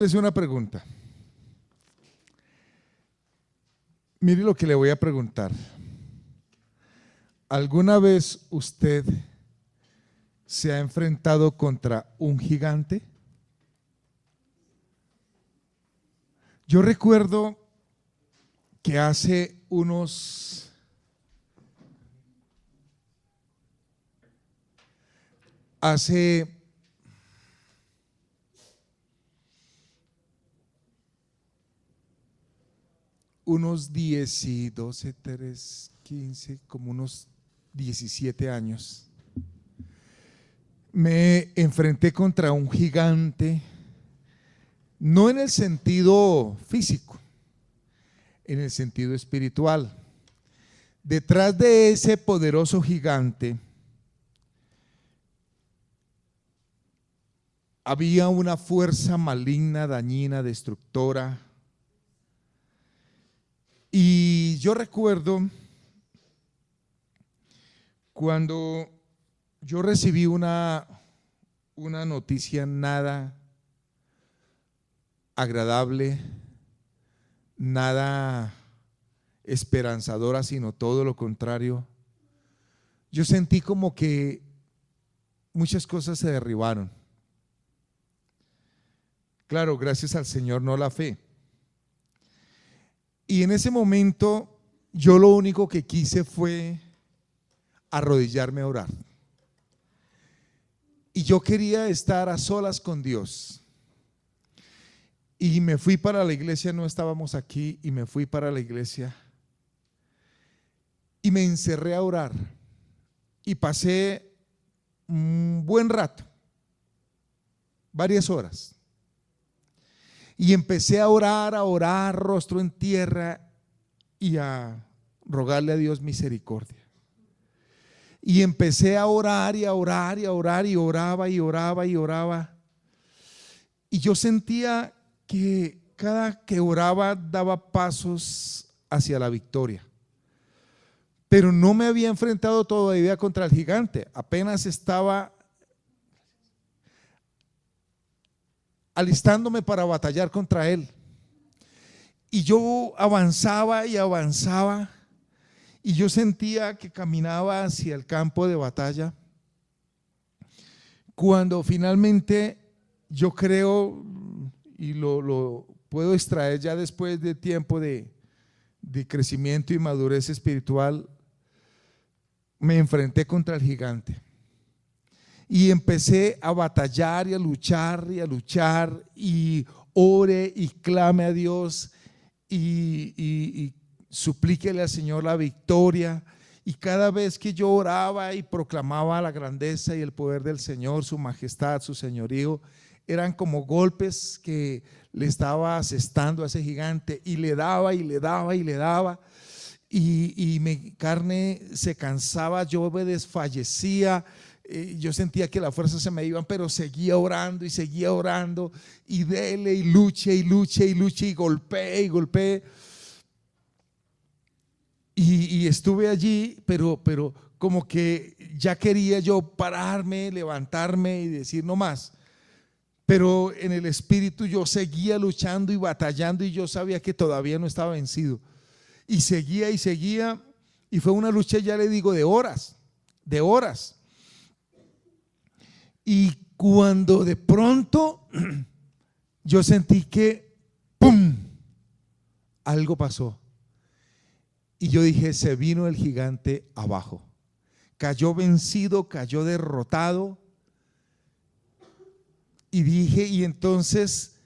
Es una pregunta. Mire lo que le voy a preguntar. ¿Alguna vez usted se ha enfrentado contra un gigante? Yo recuerdo que hace unos unos 10 y 12, 3, 15, como unos 17 años, me enfrenté contra un gigante, no en el sentido físico, en el sentido espiritual. Detrás de ese poderoso gigante había una fuerza maligna, dañina, destructora. Y yo recuerdo cuando yo recibí una noticia nada agradable, nada esperanzadora, sino todo lo contrario. Yo sentí como que muchas cosas se derribaron. Claro, gracias al Señor, no la fe. Y en ese momento yo lo único que quise fue arrodillarme a orar. Y yo quería estar a solas con Dios. Y me fui para la iglesia, no estábamos aquí, y me fui para la iglesia. Y me encerré a orar. Y pasé un buen rato, varias horas. Y empecé a orar, rostro en tierra, y a rogarle a Dios misericordia. Y empecé a orar y a orar y a orar, y oraba y oraba y oraba. Y yo sentía que cada que oraba daba pasos hacia la victoria. Pero no me había enfrentado todavía contra el gigante, apenas estaba alistándome para batallar contra él. Y yo avanzaba y avanzaba, y yo sentía que caminaba hacia el campo de batalla, cuando finalmente yo creo, y lo puedo extraer ya después de tiempo de crecimiento y madurez espiritual, me enfrenté contra el gigante. Y empecé a batallar y a luchar y a luchar, y ore y clame a Dios y suplíquele al Señor la victoria. Y cada vez que yo oraba y proclamaba la grandeza y el poder del Señor, su majestad, su señorío, eran como golpes que le estaba asestando a ese gigante, y le daba y le daba y le daba. Y mi carne se cansaba, yo me desfallecía. Yo sentía que las fuerzas se me iban, pero seguía orando y seguía orando, y dele y luche y luche y luche, y golpeé y golpeé. Y estuve allí, pero como que ya quería yo pararme, levantarme y decir no más. Pero en el espíritu yo seguía luchando y batallando, y yo sabía que todavía no estaba vencido. Y seguía y seguía, y fue una lucha, ya le digo, de horas, de horas. Y cuando de pronto yo sentí que ¡pum!, algo pasó. Y yo dije, se vino el gigante abajo. Cayó vencido, cayó derrotado. Y dije, y entonces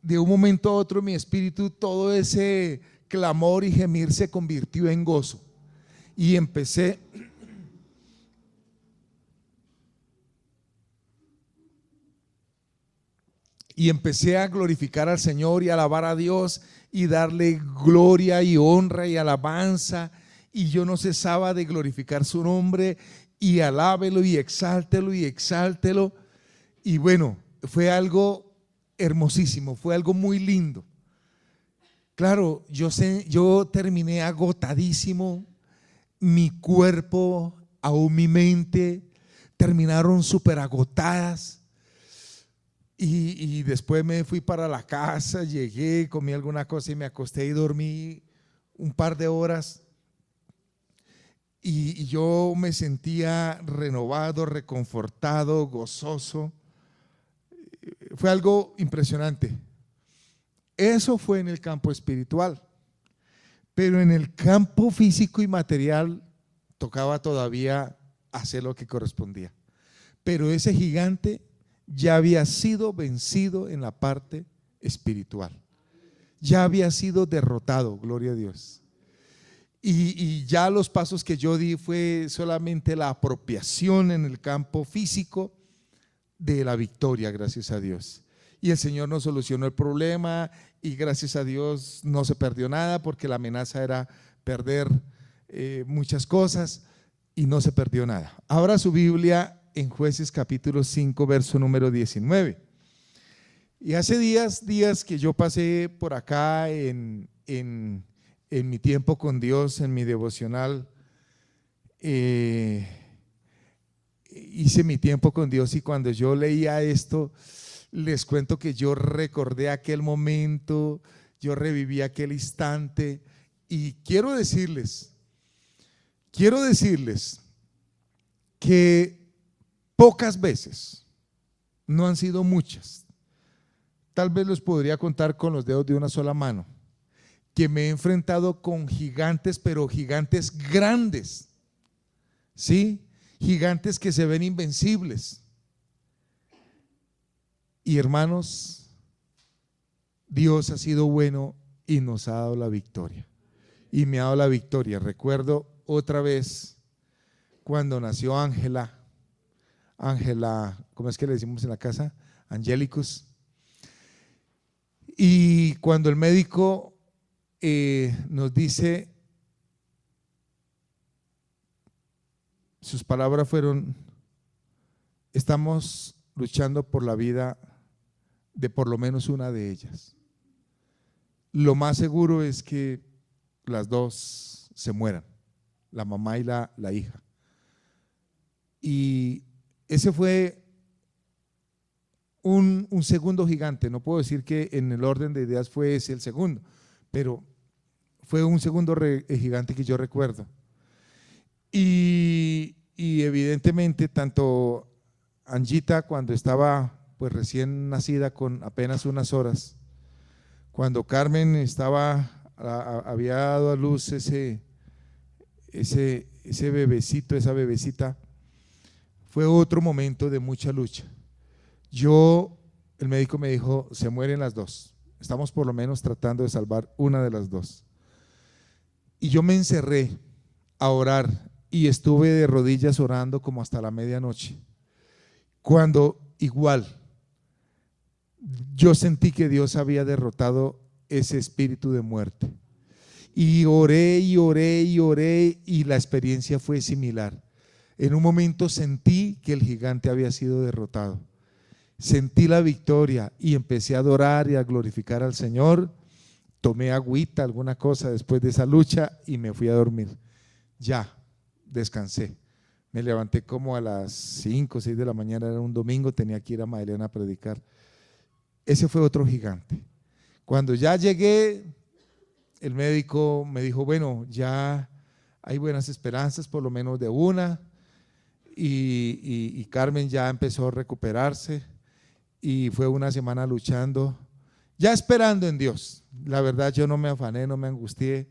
de un momento a otro mi espíritu, todo ese clamor y gemir se convirtió en gozo. Y empecé a glorificar al Señor y alabar a Dios y darle gloria y honra y alabanza. Y yo no cesaba de glorificar su nombre, y alábelo y exáltelo y exáltelo. Y bueno, fue algo hermosísimo, fue algo muy lindo. Claro, yo terminé agotadísimo, mi cuerpo, aún mi mente terminaron súper agotadas. Y después me fui para la casa, llegué, comí alguna cosa y me acosté y dormí un par de horas. Y yo me sentía renovado, reconfortado, gozoso. Fue algo impresionante. Eso fue en el campo espiritual. Pero en el campo físico y material tocaba todavía hacer lo que correspondía. Pero ese gigante ya había sido vencido en la parte espiritual. Ya había sido derrotado, gloria a Dios. Y ya los pasos que yo di fue solamente la apropiación en el campo físico de la victoria, gracias a Dios. Y el Señor nos solucionó el problema y gracias a Dios no se perdió nada, porque la amenaza era perder muchas cosas y no se perdió nada. Abra su Biblia en Jueces capítulo 5, verso número 19. Y hace días que yo pasé por acá en mi tiempo con Dios, en mi devocional, hice mi tiempo con Dios, y cuando yo leía esto, les cuento que yo recordé aquel momento, yo reviví aquel instante, y quiero decirles que pocas veces, no han sido muchas, tal vez los podría contar con los dedos de una sola mano, que me he enfrentado con gigantes, pero gigantes grandes, ¿sí? Gigantes que se ven invencibles. Y hermanos, Dios ha sido bueno y nos ha dado la victoria. Y me ha dado la victoria. Recuerdo otra vez cuando nació Ángela, ¿cómo es que le decimos en la casa? Angelicus. Y cuando el médico nos dice, sus palabras fueron: estamos luchando por la vida de por lo menos una de ellas. Lo más seguro es que las dos se mueran, la mamá y la hija. Y ese fue un segundo gigante. No puedo decir que en el orden de ideas fue ese el segundo, pero fue un segundo gigante que yo recuerdo. Y evidentemente tanto Angita, cuando estaba pues recién nacida con apenas unas horas, cuando Carmen había dado a luz ese bebecito, esa bebecita, fue otro momento de mucha lucha. El médico me dijo: se mueren las dos, estamos por lo menos tratando de salvar una de las dos. Y yo me encerré a orar y estuve de rodillas orando como hasta la medianoche, cuando igual yo sentí que Dios había derrotado ese espíritu de muerte. Y oré y oré y oré, y la experiencia fue similar. En un momento sentí que el gigante había sido derrotado, sentí la victoria y empecé a adorar y a glorificar al Señor. Tomé agüita, alguna cosa después de esa lucha, y me fui a dormir. Ya, descansé. Me levanté como a las 5 o 6 de la mañana, era un domingo, tenía que ir a Magdalena a predicar. Ese fue otro gigante. Cuando ya llegué, el médico me dijo: bueno, ya hay buenas esperanzas, por lo menos de una. Y Carmen ya empezó a recuperarse, y fue una semana luchando, ya esperando en Dios. La verdad, yo no me afané, no me angustié.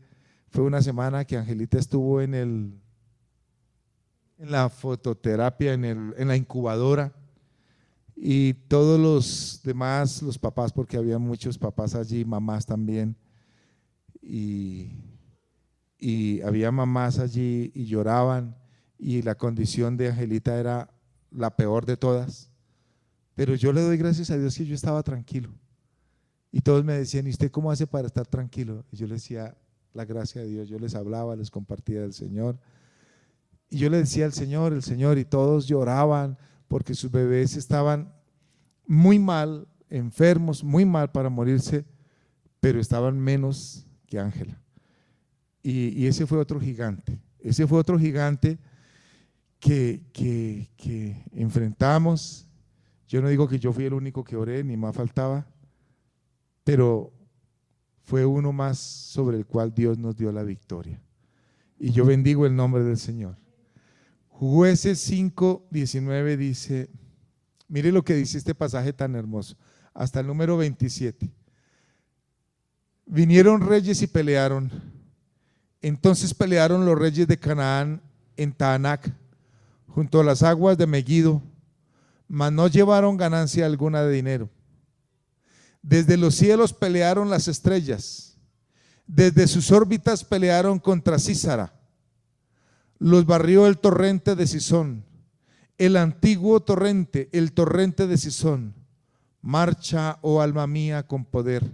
Fue una semana que Angelita estuvo en la fototerapia, en la incubadora, y todos los demás, los papás, porque había muchos papás allí, mamás también, y había mamás allí y lloraban, y la condición de Angelita era la peor de todas. Pero yo le doy gracias a Dios que yo estaba tranquilo. Y todos me decían: ¿y usted cómo hace para estar tranquilo? Y yo les decía: la gracia de Dios. Yo les hablaba, les compartía del Señor. Y yo le decía al Señor, el Señor, y todos lloraban porque sus bebés estaban muy mal, enfermos, muy mal para morirse, pero estaban menos que Ángela. Y ese fue otro gigante. Ese fue otro gigante que enfrentamos. Yo no digo que yo fui el único que oré, ni más faltaba, pero fue uno más sobre el cual Dios nos dio la victoria. Y yo bendigo el nombre del Señor. Jueces 5:19 dice, mire lo que dice este pasaje tan hermoso, hasta el número 27. Vinieron reyes y pelearon. Entonces pelearon los reyes de Canaán en Taanac, junto a las aguas de Megiddo, mas no llevaron ganancia alguna de dinero. Desde los cielos pelearon las estrellas, desde sus órbitas pelearon contra Sísara. Los barrió el torrente de Sisón, el antiguo torrente, el torrente de Sisón. Marcha, oh alma mía, con poder.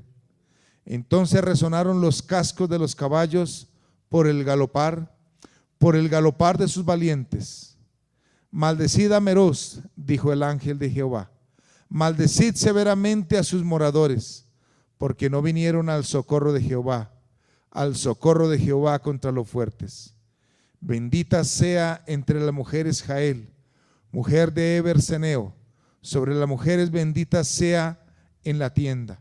Entonces resonaron los cascos de los caballos por el galopar de sus valientes. Maldecid a Meroz, dijo el ángel de Jehová, maldecid severamente a sus moradores, porque no vinieron al socorro de Jehová contra los fuertes. Bendita sea entre las mujeres Jael, mujer de Eber-Seneo, sobre las mujeres bendita sea en la tienda.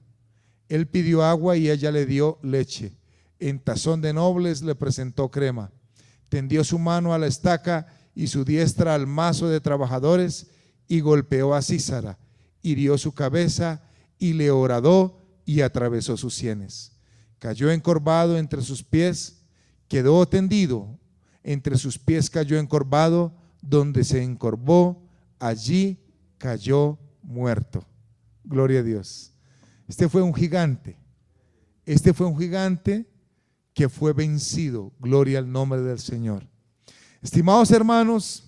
Él pidió agua y ella le dio leche, en tazón de nobles le presentó crema. Tendió su mano a la estaca y su diestra al mazo de trabajadores y golpeó a Sísara, hirió su cabeza y le horadó y atravesó sus sienes. Cayó encorvado entre sus pies, quedó tendido, entre sus pies cayó encorvado, donde se encorvó, allí cayó muerto. Gloria a Dios. Este fue un gigante que fue vencido. Gloria al nombre del Señor. Estimados hermanos,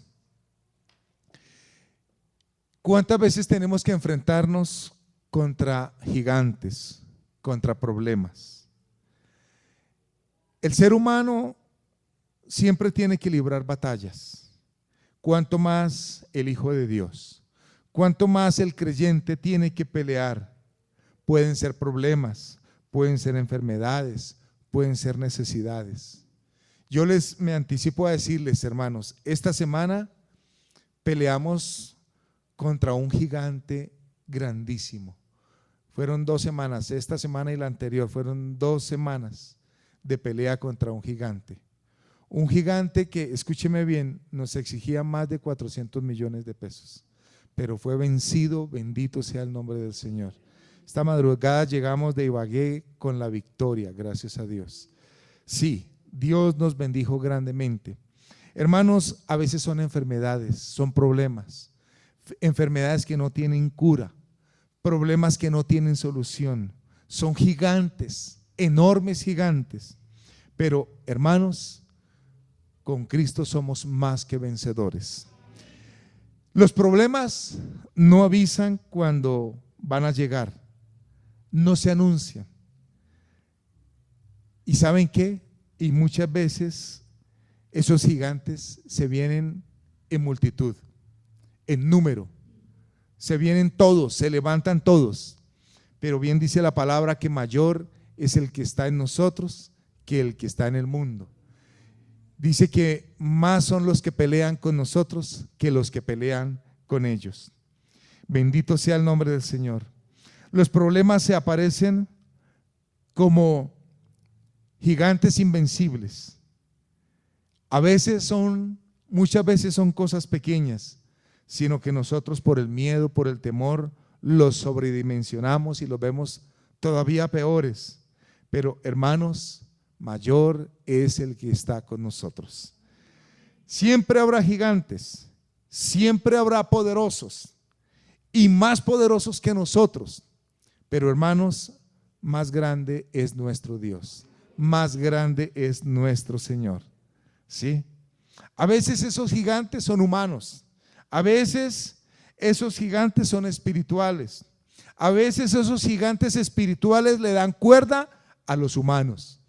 ¿cuántas veces tenemos que enfrentarnos contra gigantes, contra problemas? El ser humano siempre tiene que librar batallas. Cuanto más el Hijo de Dios, cuanto más el creyente tiene que pelear. Pueden ser problemas, pueden ser enfermedades, pueden ser necesidades. Yo me anticipo a decirles, hermanos, esta semana peleamos contra un gigante grandísimo. Fueron 2 semanas, esta semana y la anterior, fueron 2 semanas de pelea contra un gigante. Un gigante que, escúcheme bien, nos exigía más de 400 millones de pesos, pero fue vencido, bendito sea el nombre del Señor. Esta madrugada llegamos de Ibagué con la victoria, gracias a Dios. Sí, Dios nos bendijo grandemente. Hermanos, a veces son enfermedades, son problemas, enfermedades que no tienen cura, problemas que no tienen solución, son gigantes, enormes gigantes. Pero, hermanos, con Cristo somos más que vencedores. Los problemas no avisan cuando van a llegar, no se anuncian. ¿Y saben qué? Y muchas veces esos gigantes se vienen en multitud, en número. Se vienen todos, se levantan todos. Pero bien dice la palabra que mayor es el que está en nosotros que el que está en el mundo. Dice que más son los que pelean con nosotros que los que pelean con ellos. Bendito sea el nombre del Señor. Los problemas se aparecen como gigantes invencibles. Muchas veces son cosas pequeñas, sino que nosotros por el miedo, por el temor, los sobredimensionamos y los vemos todavía peores. Pero hermanos, mayor es el que está con nosotros. Siempre habrá gigantes, siempre habrá poderosos y más poderosos que nosotros. Pero hermanos, más grande es nuestro Dios, más grande es nuestro Señor. ¿Sí? A veces esos gigantes son humanos, a veces esos gigantes son espirituales, a veces esos gigantes espirituales le dan cuerda a los humanos.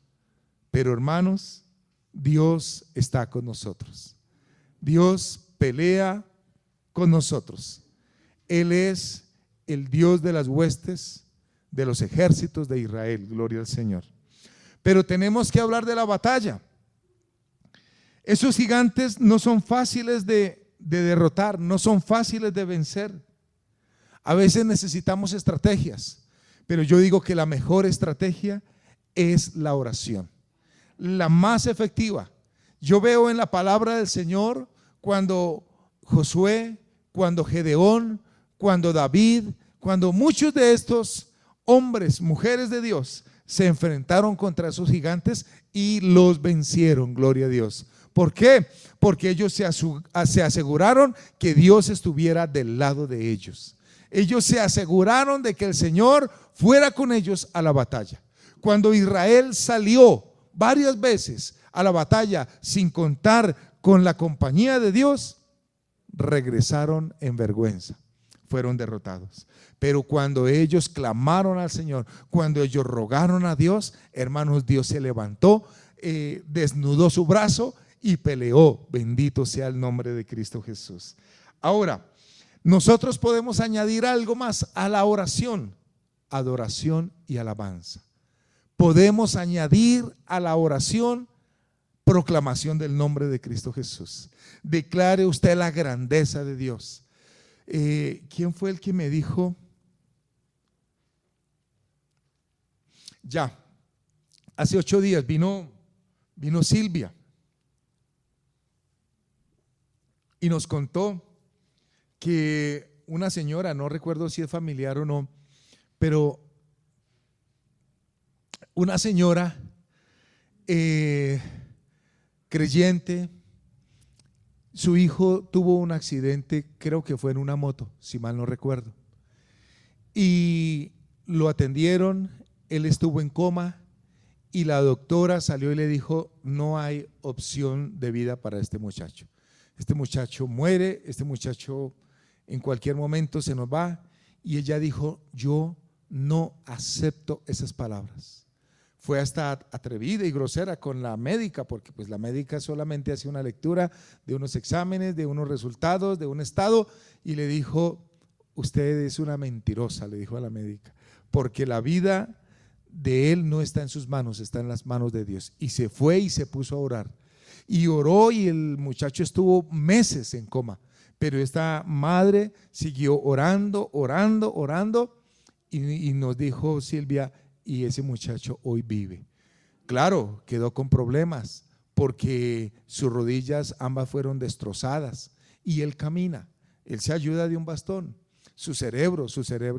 Pero hermanos, Dios está con nosotros. Dios pelea con nosotros. Él es el Dios de las huestes, de los ejércitos de Israel. Gloria al Señor. Pero tenemos que hablar de la batalla. Esos gigantes no son fáciles de derrotar, no son fáciles de vencer. A veces necesitamos estrategias, pero yo digo que la mejor estrategia es la oración, la más efectiva. Yo veo en la palabra del Señor cuando Josué, cuando Gedeón, cuando David, cuando muchos de estos hombres, mujeres de Dios se enfrentaron contra esos gigantes y los vencieron, gloria a Dios. ¿Por qué? Porque ellos se aseguraron que Dios estuviera del lado de ellos. Ellos se aseguraron de que el Señor fuera con ellos a la batalla. Cuando Israel salió varias veces a la batalla sin contar con la compañía de Dios, regresaron en vergüenza, fueron derrotados. Pero cuando ellos clamaron al Señor, cuando ellos rogaron a Dios, hermanos, Dios se levantó, desnudó su brazo y peleó. Bendito sea el nombre de Cristo Jesús. Ahora, nosotros podemos añadir algo más a la oración: adoración y alabanza. Podemos añadir a la oración proclamación del nombre de Cristo Jesús. Declare usted la grandeza de Dios. ¿Quién fue el que me dijo? Ya, hace 8 días vino Silvia y nos contó que una señora, no recuerdo si es familiar o no, pero una señora creyente, su hijo tuvo un accidente, creo que fue en una moto, si mal no recuerdo, y lo atendieron, él estuvo en coma y la doctora salió y le dijo: no hay opción de vida para este muchacho muere, este muchacho en cualquier momento se nos va. Y ella dijo: yo no acepto esas palabras. Fue hasta atrevida y grosera con la médica, porque pues la médica solamente hace una lectura de unos exámenes, de unos resultados, de un estado, y le dijo: usted es una mentirosa, le dijo a la médica, porque la vida de él no está en sus manos, está en las manos de Dios. Y se fue y se puso a orar, y oró, y el muchacho estuvo meses en coma, pero esta madre siguió orando, y nos dijo Silvia: y ese muchacho hoy vive. Claro, quedó con problemas porque sus rodillas ambas fueron destrozadas y él camina, él se ayuda de un bastón. Su cerebro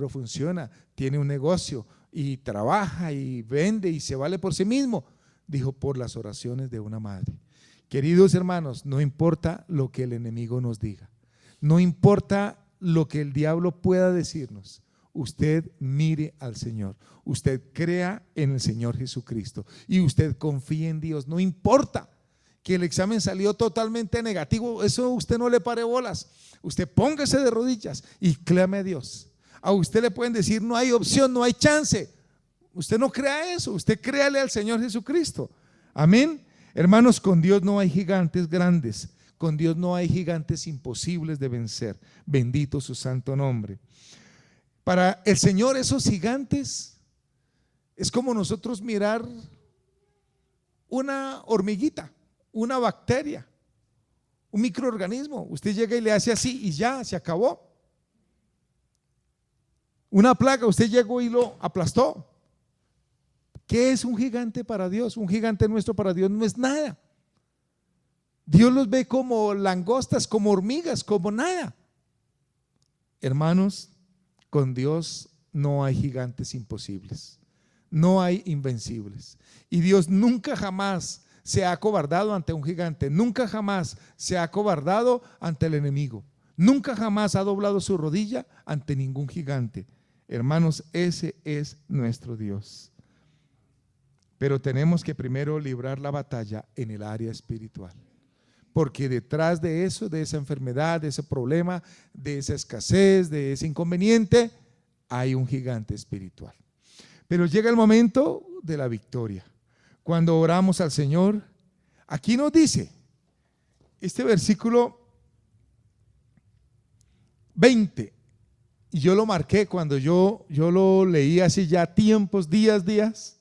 funciona, tiene un negocio y trabaja y vende y se vale por sí mismo. Dijo: por las oraciones de una madre. Queridos hermanos, no importa lo que el enemigo nos diga, no importa lo que el diablo pueda decirnos, usted mire al Señor, usted crea en el Señor Jesucristo y usted confíe en Dios. No importa que el examen salió totalmente negativo, eso usted no le pare bolas. Usted póngase de rodillas y clame a Dios. A usted le pueden decir: no hay opción, no hay chance. Usted no crea eso, usted créale al Señor Jesucristo. Amén. Hermanos, con Dios no hay gigantes grandes, con Dios no hay gigantes imposibles de vencer. Bendito su santo nombre. Para el Señor esos gigantes es como nosotros mirar una hormiguita, una bacteria, un microorganismo. Usted llega y le hace así y ya, se acabó. Una plaga, usted llegó y lo aplastó. ¿Qué es un gigante para Dios? Un gigante nuestro para Dios no es nada. Dios los ve como langostas, como hormigas, como nada. Hermanos, con Dios no hay gigantes imposibles, no hay invencibles. Y Dios nunca jamás se ha acobardado ante un gigante, nunca jamás se ha acobardado ante el enemigo, nunca jamás ha doblado su rodilla ante ningún gigante. Hermanos, ese es nuestro Dios. Pero tenemos que primero librar la batalla en el área espiritual, porque detrás de eso, de esa enfermedad, de ese problema, de esa escasez, de ese inconveniente, hay un gigante espiritual. Pero llega el momento de la victoria. Cuando oramos al Señor, aquí nos dice, este versículo 20, y yo lo marqué cuando yo lo leí hace ya tiempos, días,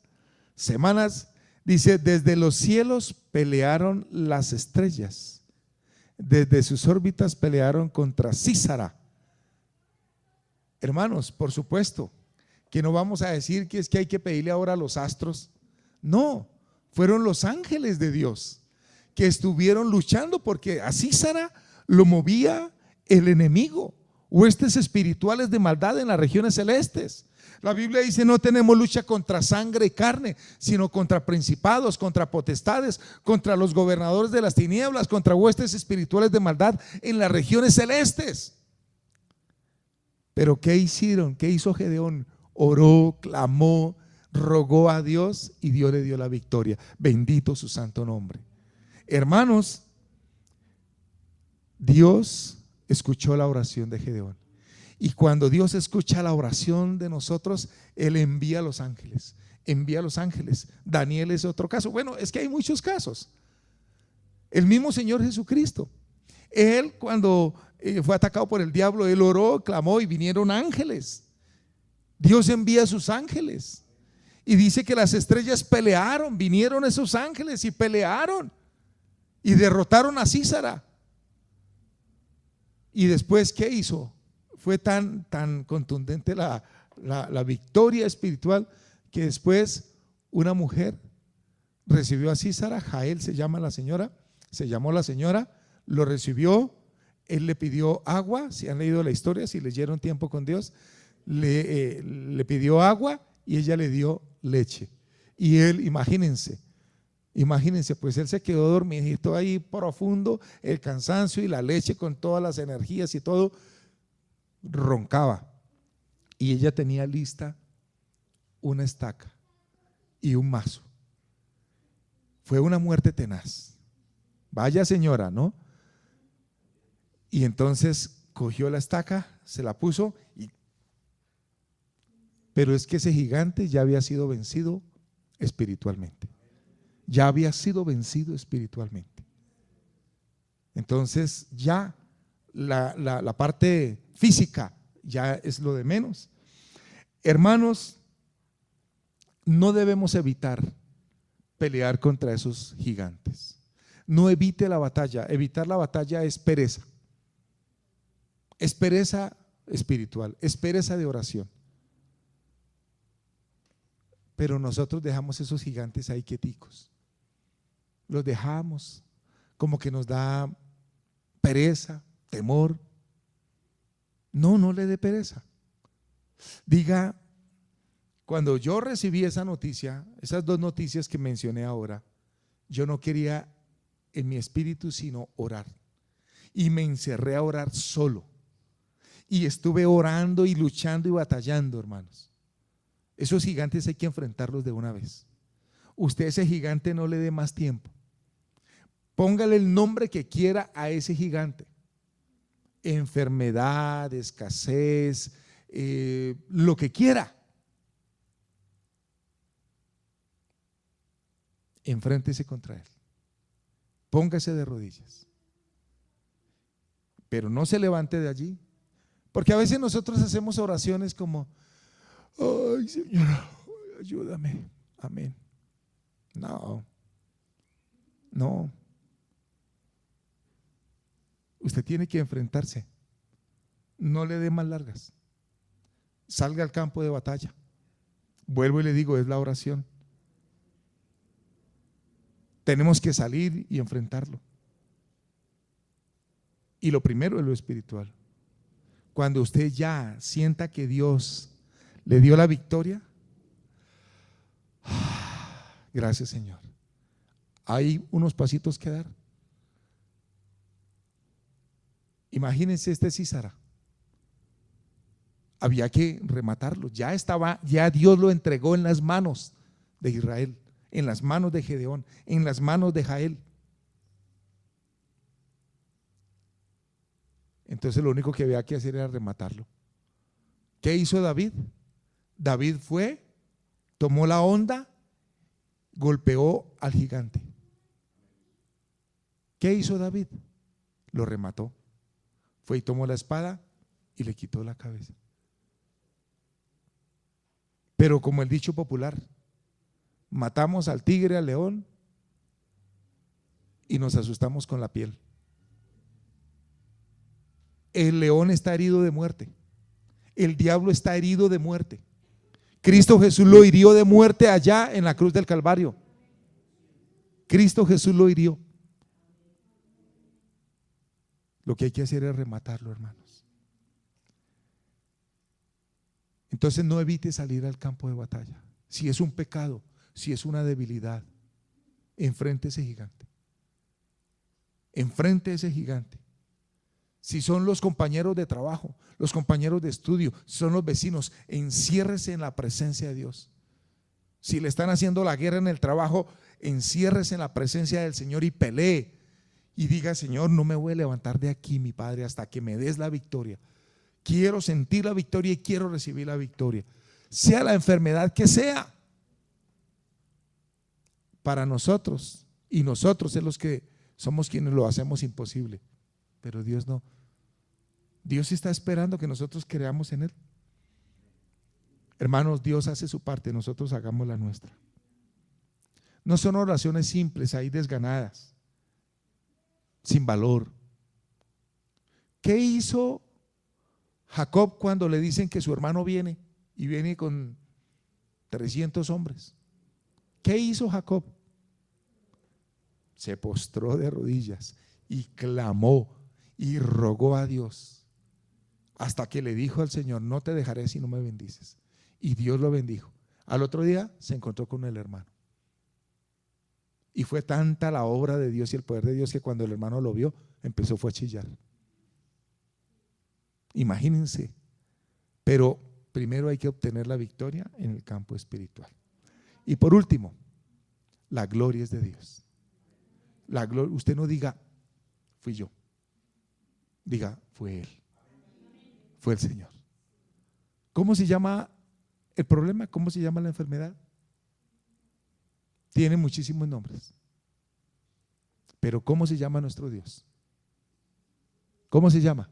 semanas. Dice: desde los cielos pelearon las estrellas, desde sus órbitas pelearon contra Císara. Hermanos, por supuesto que no vamos a decir que es que hay que pedirle ahora a los astros. No, fueron los ángeles de Dios que estuvieron luchando, porque a Sísara lo movía el enemigo, huestes espirituales de maldad en las regiones celestes. La Biblia dice: no tenemos lucha contra sangre y carne, sino contra principados, contra potestades, contra los gobernadores de las tinieblas, contra huestes espirituales de maldad en las regiones celestes. Pero ¿qué hicieron? ¿Qué hizo Gedeón? Oró, clamó, rogó a Dios y Dios le dio la victoria. Bendito su santo nombre. Hermanos, Dios escuchó la oración de Gedeón. Y cuando Dios escucha la oración de nosotros, Él envía a los ángeles. Envía a los ángeles. Daniel es otro caso. Bueno, es que hay muchos casos. El mismo Señor Jesucristo. Él, cuando fue atacado por el diablo, Él oró, clamó y vinieron ángeles. Dios envía a sus ángeles. Y dice que las estrellas pelearon. Vinieron esos ángeles y pelearon. Y derrotaron a Sísara. Y después, ¿qué hizo? Fue tan contundente la victoria espiritual que después una mujer recibió a Sísara. Jael se llama la señora, se llamó la señora, lo recibió. Él le pidió agua. Si han leído la historia, si leyeron Tiempo con Dios, le pidió agua y ella le dio leche. Y él, imagínense, pues él se quedó dormidito ahí profundo, el cansancio y la leche con todas las energías y todo, roncaba. Y ella tenía lista una estaca y un mazo. Fue una muerte tenaz. Vaya señora, ¿no? Y entonces cogió la estaca, se la puso pero es que ese gigante ya había sido vencido espiritualmente. Ya había sido vencido espiritualmente. Entonces ya la parte física ya es lo de menos. Hermanos, no debemos evitar pelear contra esos gigantes. No evite la batalla. Evitar la batalla es pereza. Es pereza espiritual, es pereza de oración. Pero nosotros dejamos esos gigantes ahí quieticos. Los dejamos como que nos da pereza, temor. No le dé pereza. Diga: cuando yo recibí esa noticia, esas dos noticias que mencioné ahora, yo no quería en mi espíritu sino orar. Y me encerré a orar solo. Y estuve orando y luchando y batallando, hermanos. Esos gigantes hay que enfrentarlos de una vez. Usted a ese gigante no le dé más tiempo. Póngale el nombre que quiera a ese gigante. Enfermedad, escasez, lo que quiera. Enfréntese contra él. Póngase de rodillas. Pero no se levante de allí. Porque a veces nosotros hacemos oraciones como: ay, Señor, ayúdame. Amén. No. Usted tiene que enfrentarse. No le dé más largas. Salga al campo de batalla. Vuelvo y le digo, es la oración. Tenemos que salir y enfrentarlo. Y lo primero es lo espiritual. Cuando usted ya sienta que Dios le dio la victoria, gracias Señor, hay unos pasitos que dar. Imagínense este Sísara. Había que rematarlo. Ya Dios lo entregó en las manos de Israel, en las manos de Gedeón, en las manos de Jael. Entonces lo único que había que hacer era rematarlo. ¿Qué hizo David? David fue, tomó la honda, golpeó al gigante. ¿Qué hizo David? Lo remató. Fue y tomó la espada y le quitó la cabeza. Pero como el dicho popular, matamos al tigre, al león y nos asustamos con la piel. El león está herido de muerte. El diablo está herido de muerte. Cristo Jesús lo hirió de muerte allá en la cruz del Calvario. Cristo Jesús lo hirió. Lo que hay que hacer es rematarlo, hermanos. Entonces no evite salir al campo de batalla. Si es un pecado, si es una debilidad, enfrente ese gigante. Enfrente ese gigante. Si son los compañeros de trabajo, los compañeros de estudio, si son los vecinos, enciérrese en la presencia de Dios. Si le están haciendo la guerra en el trabajo, enciérrese en la presencia del Señor y pelee. Y diga: Señor, no me voy a levantar de aquí, mi Padre, hasta que me des la victoria. Quiero sentir la victoria y quiero recibir la victoria. Sea la enfermedad que sea. Para nosotros, y nosotros es los que somos quienes lo hacemos imposible. Pero Dios no. Dios está esperando que nosotros creamos en Él. Hermanos, Dios hace su parte, nosotros hagamos la nuestra. No son oraciones simples, ahí desganadas, sin valor. ¿Qué hizo Jacob cuando le dicen que su hermano viene y viene con 300 hombres? ¿Qué hizo Jacob? Se postró de rodillas y clamó y rogó a Dios hasta que le dijo al Señor: no te dejaré si no me bendices. Y Dios lo bendijo. Al otro día se encontró con el hermano. Y fue tanta la obra de Dios y el poder de Dios que cuando el hermano lo vio, fue a chillar. Imagínense. Pero primero hay que obtener la victoria en el campo espiritual. Y por último, la gloria es de Dios. La gloria, usted no diga: fui yo. Diga: fue Él. Fue el Señor. ¿Cómo se llama el problema? ¿Cómo se llama la enfermedad? Tiene muchísimos nombres. Pero ¿cómo se llama nuestro Dios? ¿Cómo se llama?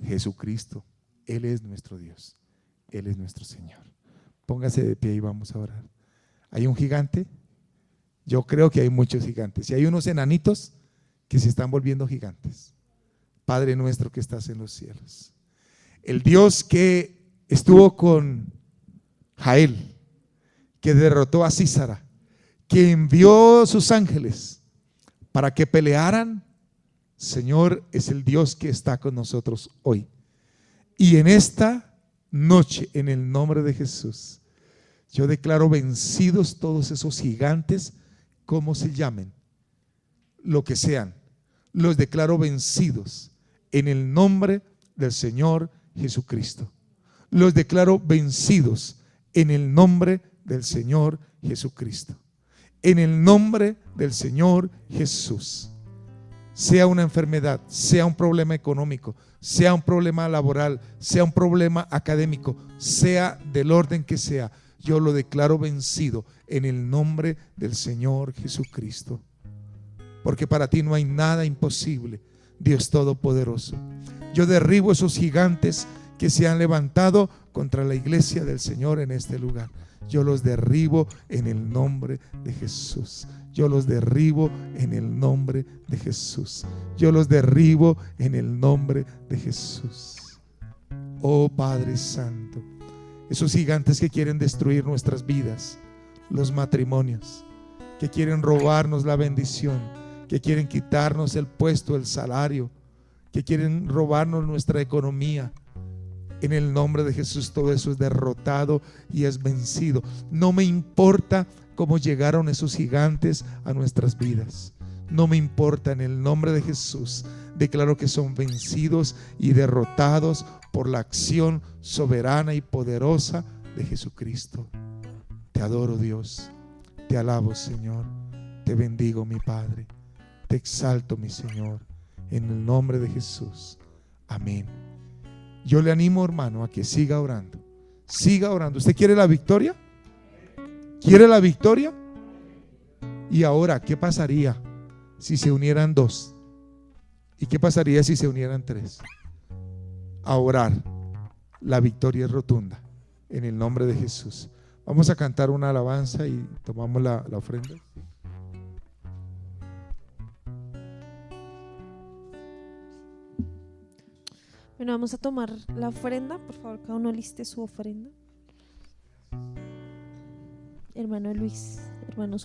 Jesucristo. Él es nuestro Dios. Él es nuestro Señor. Póngase de pie y vamos a orar. ¿Hay un gigante? Yo creo que hay muchos gigantes. Y hay unos enanitos que se están volviendo gigantes. Padre nuestro que estás en los cielos. El Dios que estuvo con Jael, que derrotó a Sísara, que envió sus ángeles para que pelearan, Señor, es el Dios que está con nosotros hoy. Y en esta noche, en el nombre de Jesús, yo declaro vencidos todos esos gigantes, como se llamen, lo que sean, los declaro vencidos en el nombre del Señor Jesucristo. Los declaro vencidos en el nombre del Señor Jesucristo. En el nombre del Señor Jesús. Sea una enfermedad, sea un problema económico, sea un problema laboral, sea un problema académico, sea del orden que sea, yo lo declaro vencido en el nombre del Señor Jesucristo. Porque para ti no hay nada imposible, Dios Todopoderoso. Yo derribo esos gigantes que se han levantado contra la iglesia del Señor en este lugar. Yo los derribo en el nombre de Jesús. Yo los derribo en el nombre de Jesús. Yo los derribo en el nombre de Jesús. Oh Padre Santo, esos gigantes que quieren destruir nuestras vidas, los matrimonios, que quieren robarnos la bendición, que quieren quitarnos el puesto, el salario, que quieren robarnos nuestra economía. En el nombre de Jesús todo eso es derrotado y es vencido. No me importa cómo llegaron esos gigantes a nuestras vidas. No me importa, en el nombre de Jesús declaro que son vencidos y derrotados por la acción soberana y poderosa de Jesucristo. Te adoro, Dios. Te alabo, Señor. Te bendigo, mi Padre. Te exalto, mi Señor. En el nombre de Jesús. Amén. Yo le animo, hermano, a que siga orando. Siga orando. ¿Usted quiere la victoria? ¿Quiere la victoria? Y ahora, ¿qué pasaría si se unieran dos? ¿Y qué pasaría si se unieran tres? A orar. La victoria es rotunda. En el nombre de Jesús. Vamos a cantar una alabanza y tomamos la ofrenda. Bueno, vamos a tomar la ofrenda. Por favor, cada uno liste su ofrenda. Hermano Luis, hermano Suárez.